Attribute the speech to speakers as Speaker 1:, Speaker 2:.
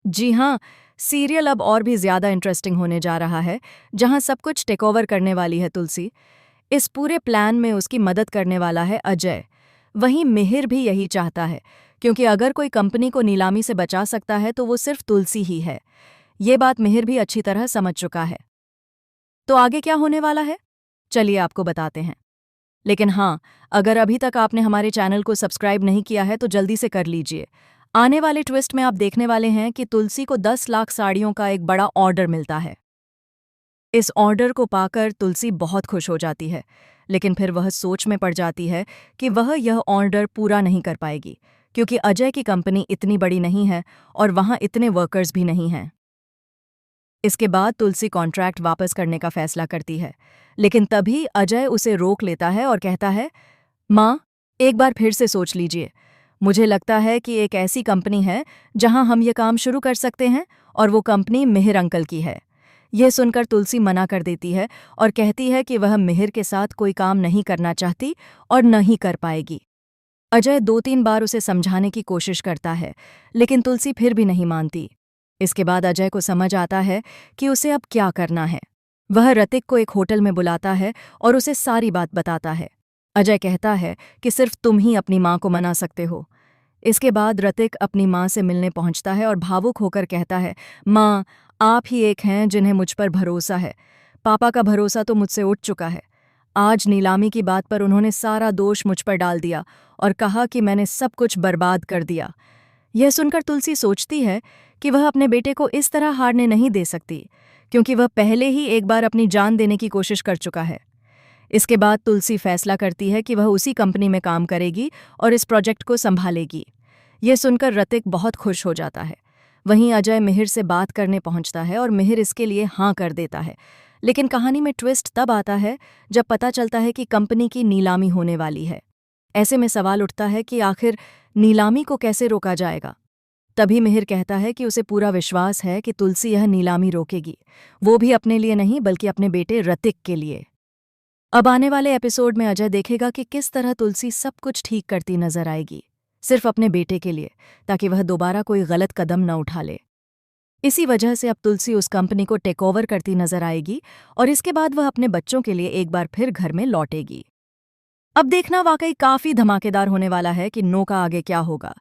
Speaker 1: जी हाँ, सीरियल अब और भी ज़्यादा इंटरेस्टिंग होने जा रहा है, जहाँ सब कुछ टेक ओवर करने वाली है तुलसी। इस पूरे प्लान में उसकी मदद करने वाला है अजय। वहीं मिहिर भी यही चाहता है, क्योंकि अगर कोई कंपनी को नीलामी से बचा सकता है तो वो सिर्फ तुलसी ही है। ये बात मिहिर भी अच्छी तरह समझ चुका है। तो आगे क्या होने वाला है? चलिए आपको बताते हैं। लेकिन हाँ, अगर अभी तक आपने हमारे चैनल को सब्सक्राइब नहीं किया है तो जल्दी से कर लीजिए। आने वाले ट्विस्ट में आप देखने वाले हैं कि तुलसी को 10 लाख साड़ियों का एक बड़ा ऑर्डर मिलता है। इस ऑर्डर को पाकर तुलसी बहुत खुश हो जाती है, लेकिन फिर वह सोच में पड़ जाती है कि वह यह ऑर्डर पूरा नहीं कर पाएगी, क्योंकि अजय की कंपनी इतनी बड़ी नहीं है और वहाँ इतने वर्कर्स भी नहीं हैं। इसके बाद तुलसी कॉन्ट्रैक्ट वापस करने का फैसला करती है, लेकिन तभी अजय उसे रोक लेता है और कहता है, माँ, एक बार फिर से सोच लीजिए। मुझे लगता है कि एक ऐसी कंपनी है जहां हम ये काम शुरू कर सकते हैं, और वो कंपनी मिहिर अंकल की है। यह सुनकर तुलसी मना कर देती है और कहती है कि वह मिहिर के साथ कोई काम नहीं करना चाहती और न ही कर पाएगी। अजय 2-3 बार उसे समझाने की कोशिश करता है, लेकिन तुलसी फिर भी नहीं मानती। इसके बाद अजय को समझ आता है कि उसे अब क्या करना है। वह ऋतिक को एक होटल में बुलाता है और उसे सारी बात बताता है। अजय कहता है कि सिर्फ तुम ही अपनी माँ को मना सकते हो। इसके बाद ऋतिक अपनी माँ से मिलने पहुंचता है और भावुक होकर कहता है, माँ, आप ही एक हैं जिन्हें मुझ पर भरोसा है। पापा का भरोसा तो मुझसे उठ चुका है। आज नीलामी की बात पर उन्होंने सारा दोष मुझ पर डाल दिया और कहा कि मैंने सब कुछ बर्बाद कर दिया। यह सुनकर तुलसी सोचती है कि वह अपने बेटे को इस तरह हारने नहीं दे सकती, क्योंकि वह पहले ही एक बार अपनी जान देने की कोशिश कर चुका है। इसके बाद तुलसी फैसला करती है कि वह उसी कंपनी में काम करेगी और इस प्रोजेक्ट को संभालेगी। यह सुनकर ऋतिक बहुत खुश हो जाता है। वहीं अजय मिहिर से बात करने पहुंचता है और मिहिर इसके लिए हाँ कर देता है। लेकिन कहानी में ट्विस्ट तब आता है जब पता चलता है कि कंपनी की नीलामी होने वाली है। ऐसे में सवाल उठता है कि आखिर नीलामी को कैसे रोका जाएगा। तभी मिहिर कहता है कि उसे पूरा विश्वास है कि तुलसी यह नीलामी रोकेगी, वो भी अपने लिए नहीं बल्कि अपने बेटे ऋतिक के लिए। अब आने वाले एपिसोड में अजय देखेगा कि किस तरह तुलसी सब कुछ ठीक करती नजर आएगी, सिर्फ अपने बेटे के लिए, ताकि वह दोबारा कोई गलत कदम न उठा ले। इसी वजह से अब तुलसी उस कंपनी को टेक ओवर करती नजर आएगी और इसके बाद वह अपने बच्चों के लिए एक बार फिर घर में लौटेगी। अब देखना वाकई काफी धमाकेदार होने वाला है कि नो का आगे क्या होगा।